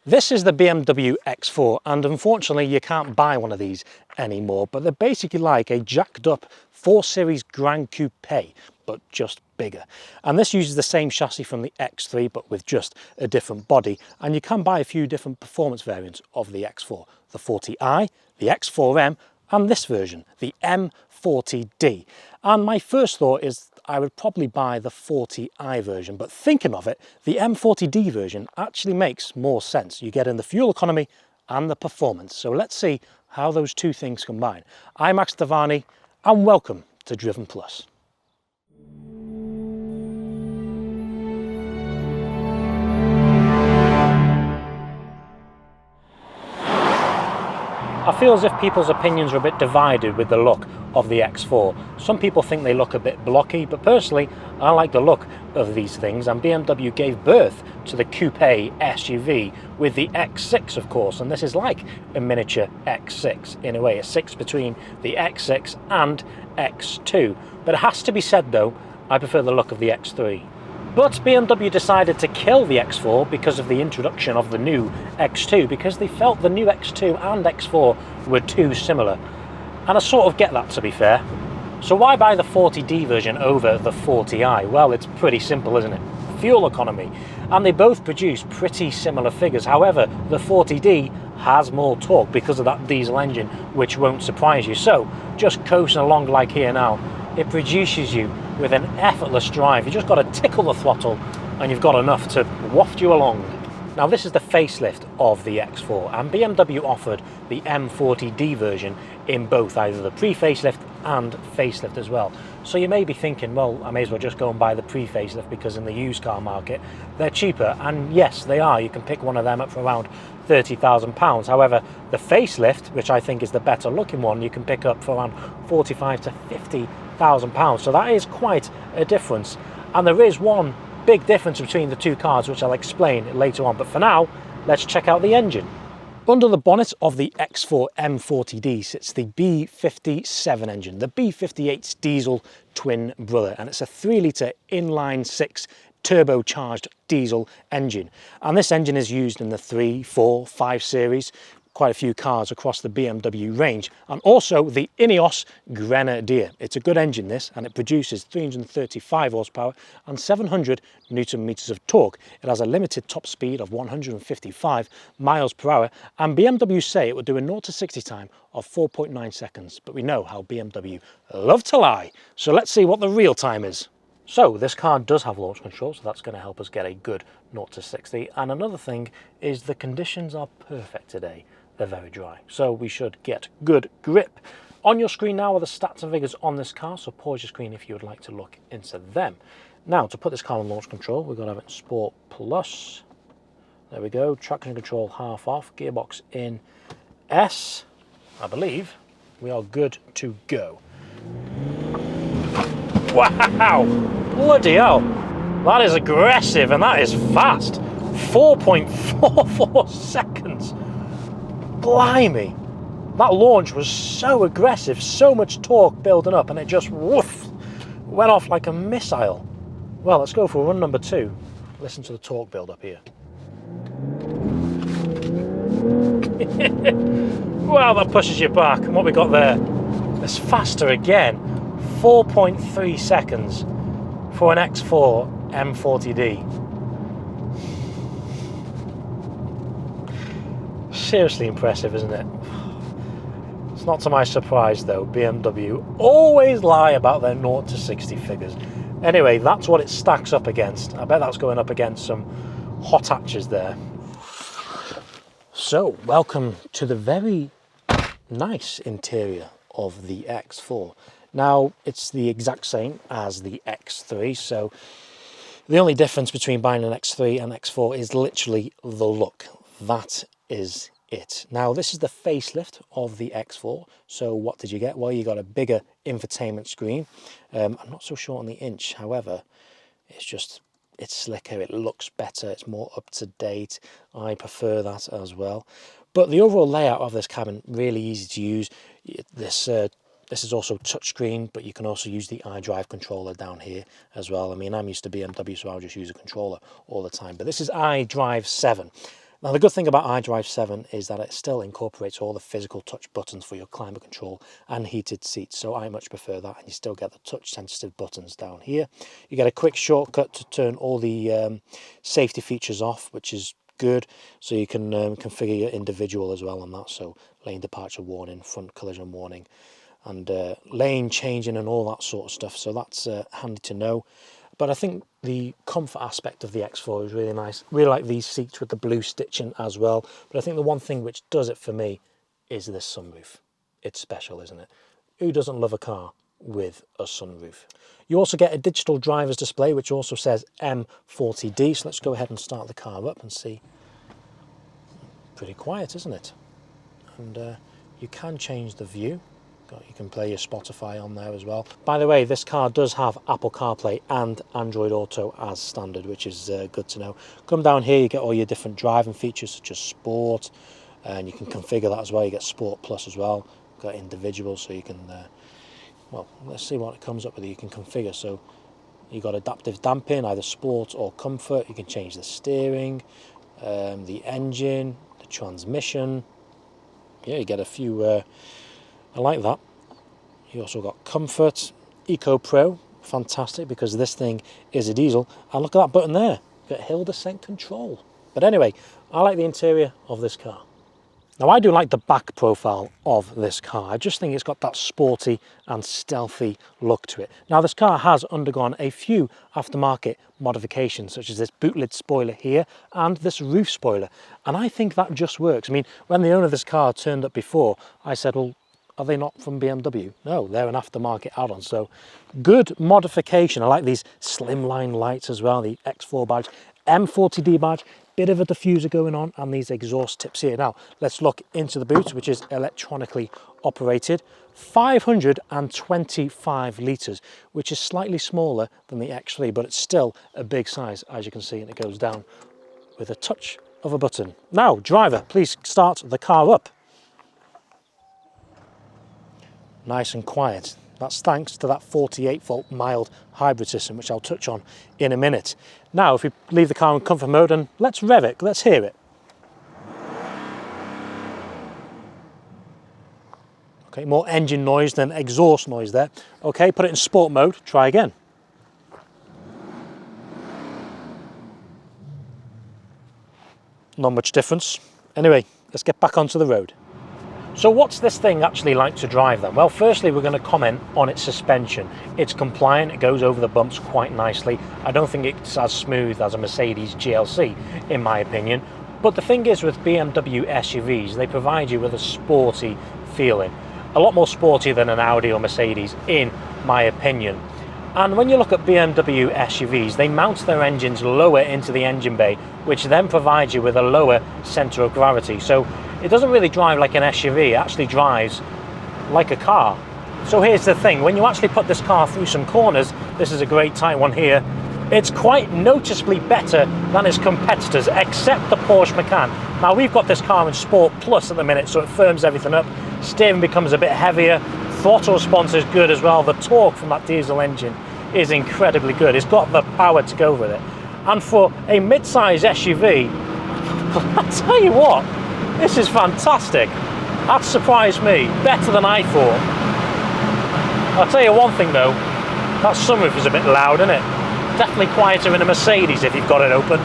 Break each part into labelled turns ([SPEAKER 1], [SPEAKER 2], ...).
[SPEAKER 1] This is the BMW X4, and unfortunately you can't buy one of these anymore, but they're basically like a jacked up 4 Series Grand Coupe, but just bigger. And this uses the same chassis from the X3, but with just a different body. And you can buy a few different performance variants of the X4, the 40i, the X4M, and this version, the M40d. And my first thought is I would probably buy the 40i version, but thinking of it, the M40d version actually makes more sense. You get in the fuel economy and the performance. So let's see how those two things combine. I'm Max Devani, and welcome to Driven Plus. I feel as if people's opinions are a bit divided with the look of the X4. Some people think they look a bit blocky, but personally I like the look of these things, and BMW gave birth to the coupe-SUV with the X6 of course, and this is like a miniature X6 in a way, a 6 between the X6 and X2. But it has to be said though, I prefer the look of the X3. But BMW decided to kill the X4 because of the introduction of the new X2, because they felt the new X2 and X4 were too similar. And I sort of get that, to be fair. So why buy the 40D version over the 40i? Well, it's pretty simple, isn't it? Fuel economy. And they both produce pretty similar figures. However, the 40D has more torque because of that diesel engine, which won't surprise you. So, just coasting along like here now, it produces you with an effortless drive. You just got to tickle the throttle and you've got enough to waft you along. Now this is the facelift of the X4, and BMW offered the M40D version in both either the pre-facelift and facelift as well. So you may be thinking, well, I may as well just go and buy the pre-facelift because in the used car market they're cheaper, and yes they are. You can pick one of them up for around £30,000. However, the facelift, which I think is the better looking one, you can pick up for around £45,000 to £50,000. So that is quite a difference, and there is one big difference between the two cars which I'll explain later on, but for now let's check out the engine. Under the bonnet of the X4 M40d sits the B57 engine, the B58's diesel twin brother, and it's a 3-litre inline-six turbocharged diesel engine. And this engine is used in the 3, 4, 5 series, quite a few cars across the BMW range, and also the Ineos Grenadier. It's a good engine this, and it produces 335 horsepower and 700 newton meters of torque. It has a limited top speed of 155 miles per hour, and BMW say it would do a 0 to 60 time of 4.9 seconds, but we know how BMW love to lie. So let's see what the real time is. So this car does have launch control, so that's going to help us get a good 0 to 60. And another thing is the conditions are perfect today. They're very dry, so we should get good grip. On your screen now are the stats and figures on this car, so pause your screen if you would like to look into them. Now, to put this car on launch control, we've got to have it in Sport Plus. There we go, traction control half off, gearbox in S. I believe we are good to go. Wow, bloody hell, that is aggressive and that is fast. 4.44 seconds. Blimey, that launch was so aggressive, so much torque building up, and it just woof, went off like a missile. Well, let's go for run number 2. Listen to the torque build up here. Wow, that pushes you back. And what we got there is faster again. 4.3 seconds for an X4 M40d. Seriously impressive, isn't it? It's not to my surprise though, BMW always lie about their 0 to 60 figures. Anyway, that's what it stacks up against. I bet that's going up against some hot hatches there. So, welcome to the very nice interior of the X4. Now, it's the exact same as the X3, so the only difference between buying an X3 and X4 is literally the look. That is it. Now, this is the facelift of the X4. So what did you get? Well, you got a bigger infotainment screen. I'm not so sure on the inch, however, it's slicker, it looks better, it's more up to date. I prefer that as well. But the overall layout of this cabin, really easy to use. This is also touchscreen, but you can also use the iDrive controller down here as well. I mean, I'm used to BMW, so I'll just use a controller all the time. But this is iDrive 7. Now the good thing about iDrive 7 is that it still incorporates all the physical touch buttons for your climate control and heated seats, so I much prefer that, and you still get the touch sensitive buttons down here. You get a quick shortcut to turn all the safety features off, which is good, so you can configure your individual as well on that, so lane departure warning, front collision warning, and lane changing and all that sort of stuff, so that's handy to know. But I think the comfort aspect of the X4 is really nice. Really like these seats with the blue stitching as well. But I think the one thing which does it for me is this sunroof. It's special, isn't it? Who doesn't love a car with a sunroof? You also get a digital driver's display, which also says M40d. So let's go ahead and start the car up and see. Pretty quiet, isn't it? And you can change the view. You can play your Spotify on there as well. By the way, this car does have Apple CarPlay and Android Auto as standard, which is good to know. Come down here, you get all your different driving features such as Sport, and you can configure that as well. You get Sport Plus as well. Got individual, so you can, well, let's see what it comes up with. You can configure, so you got adaptive damping, either Sport or Comfort. You can change the steering, the engine, the transmission. Yeah, you get a few. I like that. You also got Comfort, Eco Pro, fantastic because this thing is a diesel. And look at that button there, got hill descent control. But anyway, I like the interior of this car. Now I do like the back profile of this car. I just think it's got that sporty and stealthy look to it. Now this car has undergone a few aftermarket modifications, such as this boot lid spoiler here and this roof spoiler. And I think that just works. I mean, when the owner of this car turned up before, I said, well, are they not from BMW? No, they're an aftermarket add-on, so good modification. I like these slimline lights as well, the X4 badge, M40d badge, bit of a diffuser going on, and these exhaust tips here. Now, let's look into the boot, which is electronically operated. 525 litres, which is slightly smaller than the X3, but it's still a big size, as you can see, and it goes down with a touch of a button. Now, driver, please start the car up. Nice and quiet. That's thanks to that 48-volt mild hybrid system, which I'll touch on in a minute. Now, if we leave the car in comfort mode and let's rev it, let's hear it. Okay, more engine noise than exhaust noise there. Okay, put it in sport mode, try again. Not much difference. Anyway, let's get back onto the road. So what's this thing actually like to drive then? Well, firstly, we're going to comment on its suspension. It's compliant, it goes over the bumps quite nicely. I don't think it's as smooth as a Mercedes GLC, in my opinion. But the thing is with BMW SUVs, they provide you with a sporty feeling. A lot more sporty than an Audi or Mercedes, in my opinion. And when you look at BMW SUVs, they mount their engines lower into the engine bay, which then provides you with a lower centre of gravity. So it doesn't really drive like an SUV, it actually drives like a car. So here's the thing, when you actually put this car through some corners, this is a great tight one here, it's quite noticeably better than its competitors, except the Porsche Macan. Now we've got this car in Sport Plus at the minute, so it firms everything up, steering becomes a bit heavier, throttle response is good as well, the torque from that diesel engine is incredibly good, it's got the power to go with it. And for a mid-size SUV, I tell you what, this is fantastic. That surprised me, better than I thought. I'll tell you one thing though, that sunroof is a bit loud, isn't it? Definitely quieter in a Mercedes if you've got it open.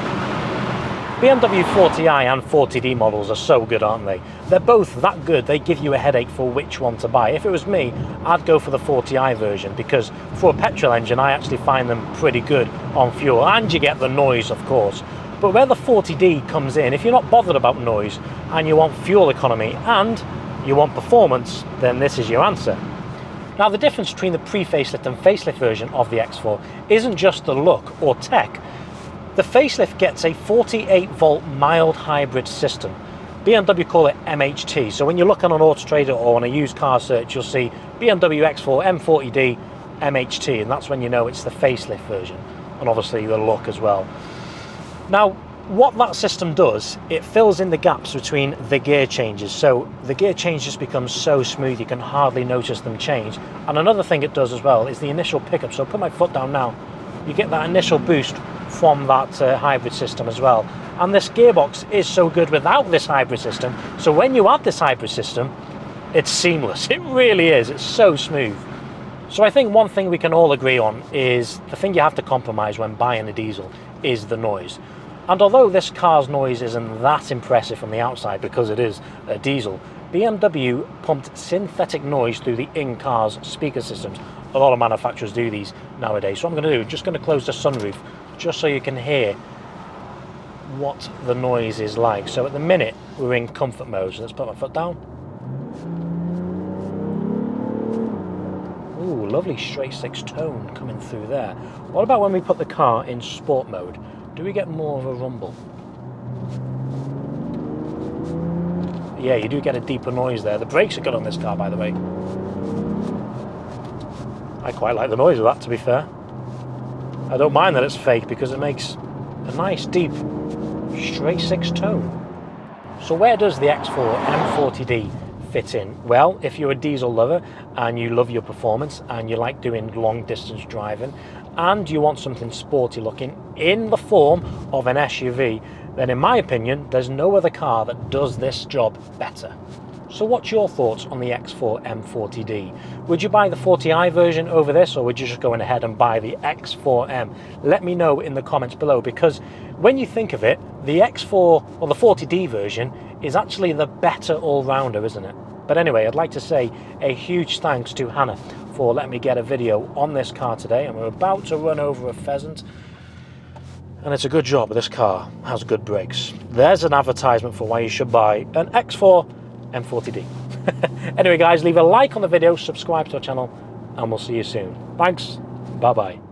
[SPEAKER 1] BMW 40i and 40d models are so good, aren't they? They're both that good, they give you a headache for which one to buy. If it was me, I'd go for the 40i version because for a petrol engine, I actually find them pretty good on fuel. And you get the noise, of course. But where the 40d comes in, if you're not bothered about noise and you want fuel economy and you want performance, then this is your answer. Now the difference between the pre-facelift and facelift version of the X4 isn't just the look or tech. The facelift gets a 48-volt mild hybrid system. BMW call it MHT, so when you look on an Auto Trader or on a used car search, you'll see BMW X4 M40d MHT, and that's when you know it's the facelift version, and obviously the look as well. Now, what that system does, it fills in the gaps between the gear changes. So the gear change just becomes so smooth you can hardly notice them change. And another thing it does as well is the initial pickup. So I'll put my foot down now. You get that initial boost from that hybrid system as well. And this gearbox is so good without this hybrid system. So when you add this hybrid system, it's seamless. It really is. It's so smooth. So I think one thing we can all agree on is the thing you have to compromise when buying a diesel is the noise. And although this car's noise isn't that impressive from the outside because it is a diesel, BMW pumped synthetic noise through the in-car's speaker systems. A lot of manufacturers do these nowadays. So what I'm going to do, just going to close the sunroof just so you can hear what the noise is like. So at the minute we're in comfort mode, so let's put my foot down. Ooh, lovely straight six tone coming through there. What about when we put the car in sport mode? Do we get more of a rumble? Yeah, you do get a deeper noise there. The brakes are good on this car, by the way. I quite like the noise of that, to be fair. I don't mind that it's fake because it makes a nice deep straight six tone. So where does the X4 M40d fit in? Well, if you're a diesel lover and you love your performance and you like doing long distance driving and you want something sporty looking in the form of an SUV, then in my opinion there's no other car that does this job better. So what's your thoughts on the X4 M40d? Would you buy the 40i version over this, or would you just go ahead and buy the X4M? Let me know in the comments below, because when you think of it, the X4 or the 40d version is actually the better all-rounder, isn't it? But anyway, I'd like to say a huge thanks to Hannah for letting me get a video on this car today, and we're about to run over a pheasant. And it's a good job, this car has good brakes. There's an advertisement for why you should buy an X4 M40d. Anyway guys, leave a like on the video, subscribe to our channel, and we'll see you soon. Thanks, bye bye.